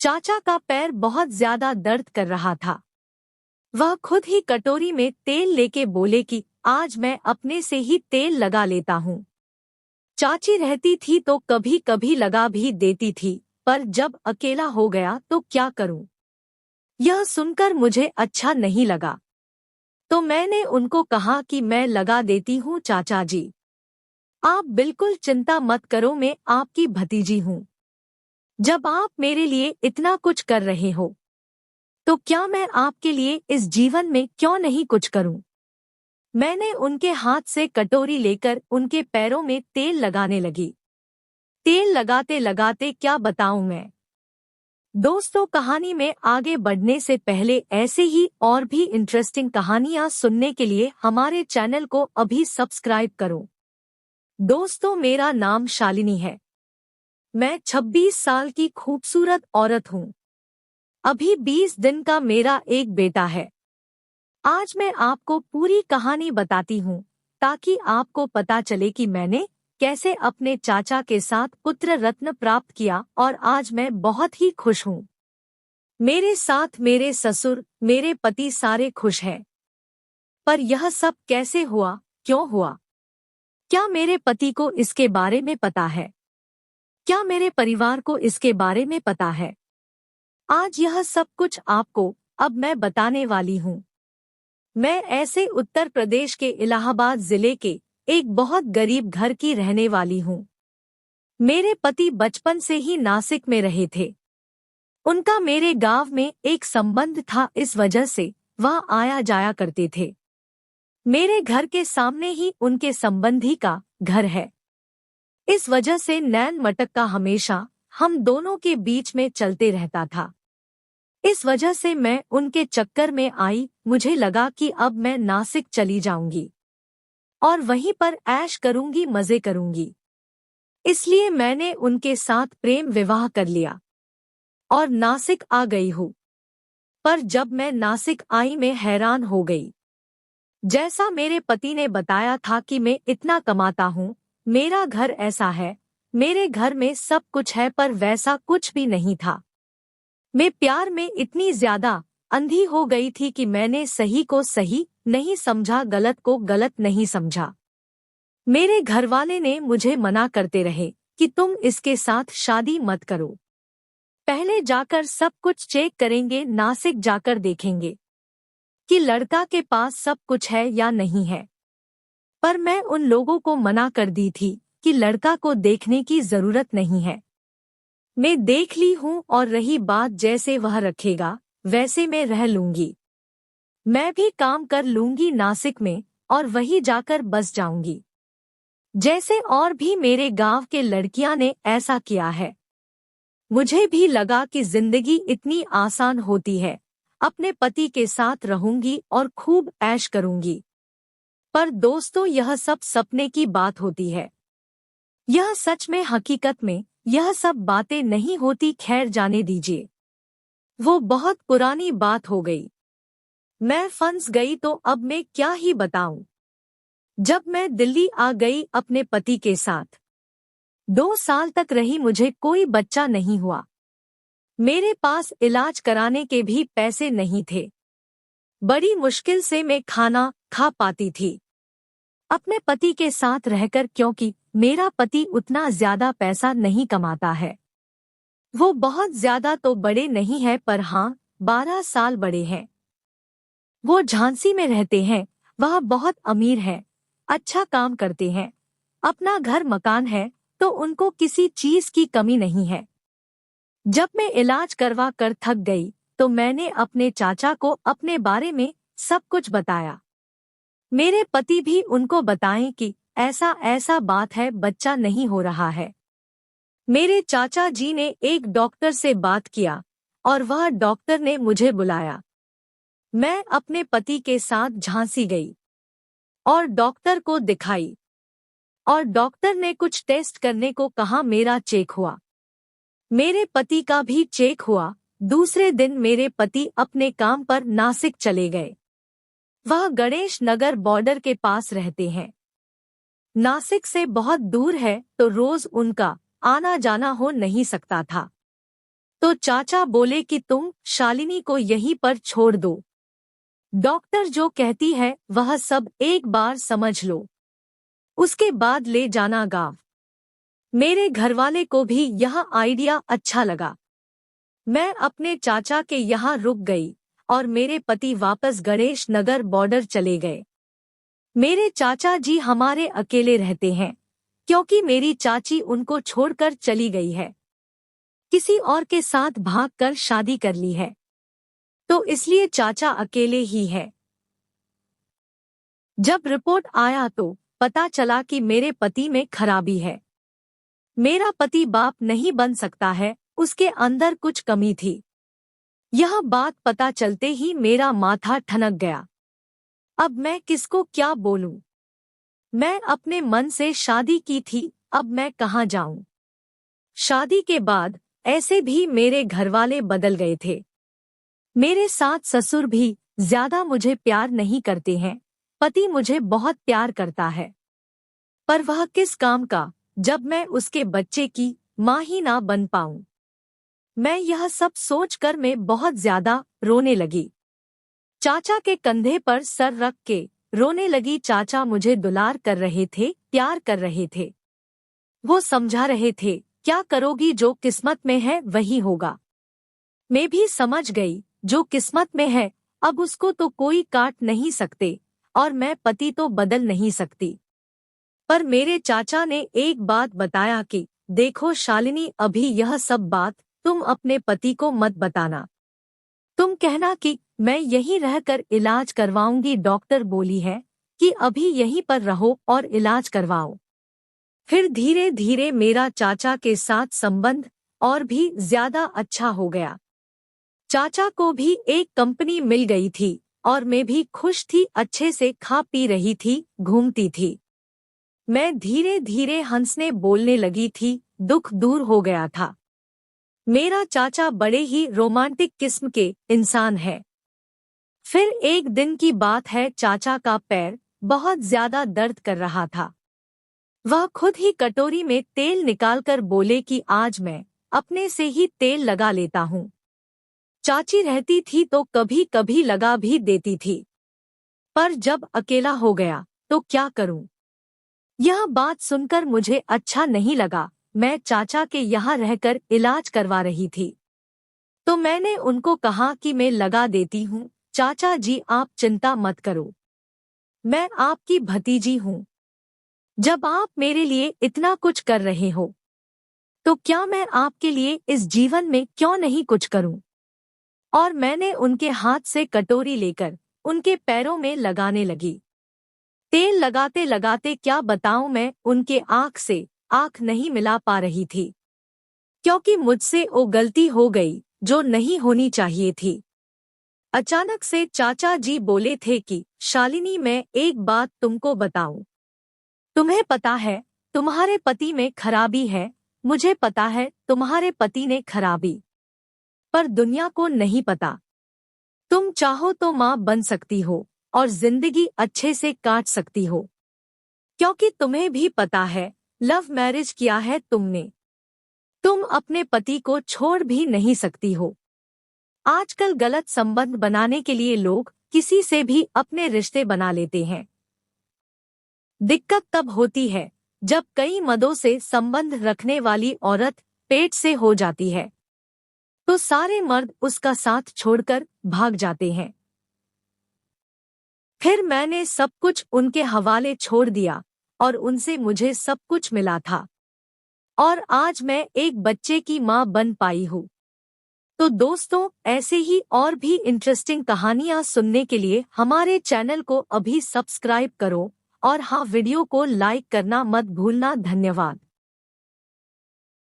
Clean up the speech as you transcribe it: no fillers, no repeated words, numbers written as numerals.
चाचा का पैर बहुत ज्यादा दर्द कर रहा था। वह खुद ही कटोरी में तेल लेके बोले कि आज मैं अपने से ही तेल लगा लेता हूँ। चाची रहती थी तो कभी कभी लगा भी देती थी, पर जब अकेला हो गया तो क्या करूँ। यह सुनकर मुझे अच्छा नहीं लगा, तो मैंने उनको कहा कि मैं लगा देती हूँ चाचा जी। आप बिल्कुल चिंता मत करो, मैं आपकी भतीजी हूँ। जब आप मेरे लिए इतना कुछ कर रहे हो, तो क्या मैं आपके लिए इस जीवन में क्यों नहीं कुछ करूं? मैंने उनके हाथ से कटोरी लेकर उनके पैरों में तेल लगाने लगी। तेल लगाते लगाते क्या बताऊं मैं। दोस्तों, कहानी में आगे बढ़ने से पहले ऐसे ही और भी इंटरेस्टिंग कहानियां सुनने के लिए हमारे चैनल को अभी सब्सक्राइब करो। दोस्तों, मेरा नाम शालिनी है। मैं 26 साल की खूबसूरत औरत हूँ। अभी 20 दिन का मेरा एक बेटा है। आज मैं आपको पूरी कहानी बताती हूँ, ताकि आपको पता चले कि मैंने कैसे अपने चाचा के साथ पुत्र रत्न प्राप्त किया और आज मैं बहुत ही खुश हूँ। मेरे साथ मेरे ससुर, मेरे पति सारे खुश हैं। पर यह सब कैसे हुआ, क्यों हुआ? क्या मेरे पति को इसके बारे में पता है? क्या मेरे परिवार को इसके बारे में पता है? आज यह सब कुछ आपको अब मैं बताने वाली हूँ। मैं ऐसे उत्तर प्रदेश के इलाहाबाद जिले के एक बहुत गरीब घर की रहने वाली हूँ। मेरे पति बचपन से ही नासिक में रहे थे। उनका मेरे गांव में एक संबंध था, इस वजह से वह आया जाया करते थे। मेरे घर के सामने ही उनके संबंधी का घर है। इस वजह से नैन मटक्का हमेशा हम दोनों के बीच में चलते रहता था। इस वजह से मैं उनके चक्कर में आई। मुझे लगा कि अब मैं नासिक चली जाऊंगी और वहीं पर ऐश करूंगी, मजे करूंगी। इसलिए मैंने उनके साथ प्रेम विवाह कर लिया और नासिक आ गई हूँ। पर जब मैं नासिक आई, मैं हैरान हो गई। जैसा मेरे पति ने बताया था कि मैं इतना कमाता हूँ, मेरा घर ऐसा है, मेरे घर में सब कुछ है, पर वैसा कुछ भी नहीं था। मैं प्यार में इतनी ज्यादा अंधी हो गई थी कि मैंने सही को सही नहीं समझा, गलत को गलत नहीं समझा। मेरे घरवाले ने मुझे मना करते रहे कि तुम इसके साथ शादी मत करो, पहले जाकर सब कुछ चेक करेंगे, नासिक जाकर देखेंगे कि लड़का के पास सब कुछ है या नहीं है। पर मैं उन लोगों को मना कर दी थी कि लड़का को देखने की जरूरत नहीं है। मैं देख ली हूँ और रही बात जैसे वह रखेगा वैसे मैं रह लूंगी। मैं भी काम कर लूंगी नासिक में और वहीं जाकर बस जाऊंगी, जैसे और भी मेरे गांव के लड़कियां ने ऐसा किया है। मुझे भी लगा कि जिंदगी इतनी आसान होती है, अपने पति के साथ रहूंगी और खूब ऐश करूंगी। पर दोस्तों, यह सब सपने की बात होती है। यह सच में, हकीकत में यह सब बातें नहीं होती। खैर, जाने दीजिए, वो बहुत पुरानी बात हो गई। मैं फंस गई तो अब मैं क्या ही बताऊं। जब मैं दिल्ली आ गई अपने पति के साथ, 2 साल तक रही, मुझे कोई बच्चा नहीं हुआ। मेरे पास इलाज कराने के भी पैसे नहीं थे। बड़ी मुश्किल से मैं खाना खा पाती थी अपने पति के साथ रहकर, क्योंकि मेरा पति उतना ज्यादा पैसा नहीं कमाता है। वो बहुत ज्यादा तो बड़े नहीं है, पर हाँ, 12 साल बड़े हैं। वो झांसी में रहते हैं। वह बहुत अमीर है, अच्छा काम करते हैं, अपना घर मकान है, तो उनको किसी चीज की कमी नहीं है। जब मैं इलाज करवा कर थक गई, तो मैंने अपने चाचा को अपने बारे में सब कुछ बताया। मेरे पति भी उनको बताएं कि ऐसा ऐसा बात है, बच्चा नहीं हो रहा है। मेरे चाचा जी ने एक डॉक्टर से बात किया और वह डॉक्टर ने मुझे बुलाया। मैं अपने पति के साथ झांसी गई और डॉक्टर को दिखाई और डॉक्टर ने कुछ टेस्ट करने को कहा। मेरा चेक हुआ, मेरे पति का भी चेक हुआ। दूसरे दिन मेरे पति अपने काम पर नासिक चले गए। वह गणेश नगर बॉर्डर के पास रहते हैं। नासिक से बहुत दूर है, तो रोज उनका आना जाना हो नहीं सकता था। तो चाचा बोले कि तुम शालिनी को यहीं पर छोड़ दो। डॉक्टर जो कहती है वह सब एक बार समझ लो, उसके बाद ले जाना गाँव। मेरे घरवाले को भी यह आइडिया अच्छा लगा। मैं अपने चाचा के यहाँ रुक गई और मेरे पति वापस गणेश नगर बॉर्डर चले गए। मेरे चाचा जी हमारे अकेले रहते हैं क्योंकि मेरी चाची उनको छोड़कर चली गई है, किसी और के साथ भागकर शादी कर ली है, तो इसलिए चाचा अकेले ही है। जब रिपोर्ट आया तो पता चला कि मेरे पति में खराबी है। मेरा पति बाप नहीं बन सकता है, उसके अंदर कुछ कमी थी। यह बात पता चलते ही मेरा माथा ठनक गया। अब मैं किसको क्या बोलूं? मैं अपने मन से शादी की थी, अब मैं कहाँ जाऊं? शादी के बाद ऐसे भी मेरे घरवाले बदल गए थे। मेरे साथ ससुर भी ज्यादा मुझे प्यार नहीं करते हैं। पति मुझे बहुत प्यार करता है, पर वह किस काम का जब मैं उसके बच्चे की माँ ही ना बन पाऊं। मैं यह सब सोचकर मैं बहुत ज्यादा रोने लगी। चाचा के कंधे पर सर रख के रोने लगी। चाचा मुझे दुलार कर रहे थे, प्यार कर रहे थे। वो समझा रहे थे, क्या करोगी, जो किस्मत में है वही होगा। मैं भी समझ गई, जो किस्मत में है अब उसको तो कोई काट नहीं सकते और मैं पति तो बदल नहीं सकती। पर मेरे चाचा ने एक बात बताया कि देखो शालिनी, अभी यह सब बात तुम अपने पति को मत बताना। तुम कहना कि मैं यहीं रहकर इलाज करवाऊंगी। डॉक्टर बोली है कि अभी यहीं पर रहो और इलाज करवाओ। फिर धीरे धीरे मेरा चाचा के साथ संबंध और भी ज्यादा अच्छा हो गया। चाचा को भी एक कंपनी मिल गई थी और मैं भी खुश थी, अच्छे से खा पी रही थी, घूमती थी। मैं धीरे धीरे हंसने बोलने लगी थी, दुख दूर हो गया था। मेरा चाचा बड़े ही रोमांटिक किस्म के इंसान है। फिर एक दिन की बात है, चाचा का पैर बहुत ज्यादा दर्द कर रहा था। वह खुद ही कटोरी में तेल निकालकर बोले कि आज मैं अपने से ही तेल लगा लेता हूँ। चाची रहती थी तो कभी कभी लगा भी देती थी, पर जब अकेला हो गया तो क्या करूं? यह बात सुनकर मुझे अच्छा नहीं लगा। मैं चाचा के यहाँ रहकर इलाज करवा रही थी, तो मैंने उनको कहा कि मैं लगा देती हूँ। चाचा जी आप चिंता मत करो, मैं आपकी भतीजी हूँ। जब आप मेरे लिए इतना कुछ कर रहे हो, तो क्या मैं आपके लिए इस जीवन में क्यों नहीं कुछ करूं? और मैंने उनके हाथ से कटोरी लेकर उनके पैरों में लगाने लगी। तेल लगाते लगाते क्या बताऊं, मैं उनके आँख से आँख नहीं मिला पा रही थी, क्योंकि मुझसे वो गलती हो गई जो नहीं होनी चाहिए थी। अचानक से चाचा जी बोले थे कि शालिनी, मैं एक बात तुमको बताऊं। तुम्हें पता है तुम्हारे पति में खराबी है, मुझे पता है तुम्हारे पति ने खराबी, पर दुनिया को नहीं पता। तुम चाहो तो माँ बन सकती हो और जिंदगी अच्छे से काट सकती हो, क्योंकि तुम्हें भी पता है लव मैरिज किया है तुमने। तुम अपने पति को छोड़ भी नहीं सकती हो। आजकल गलत संबंध बनाने के लिए लोग किसी से भी अपने रिश्ते बना लेते हैं। दिक्कत तब होती है जब कई मदों से संबंध रखने वाली औरत पेट से हो जाती है, तो सारे मर्द उसका साथ छोड़कर भाग जाते हैं। फिर मैंने सब कुछ उनके हवाले छोड़ दिया और उनसे मुझे सब कुछ मिला था, और आज मैं एक बच्चे की माँ बन पाई हूँ। तो दोस्तों, ऐसे ही और भी इंटरेस्टिंग कहानियाँ सुनने के लिए हमारे चैनल को अभी सब्सक्राइब करो और हाँ, वीडियो को लाइक करना मत भूलना। धन्यवाद।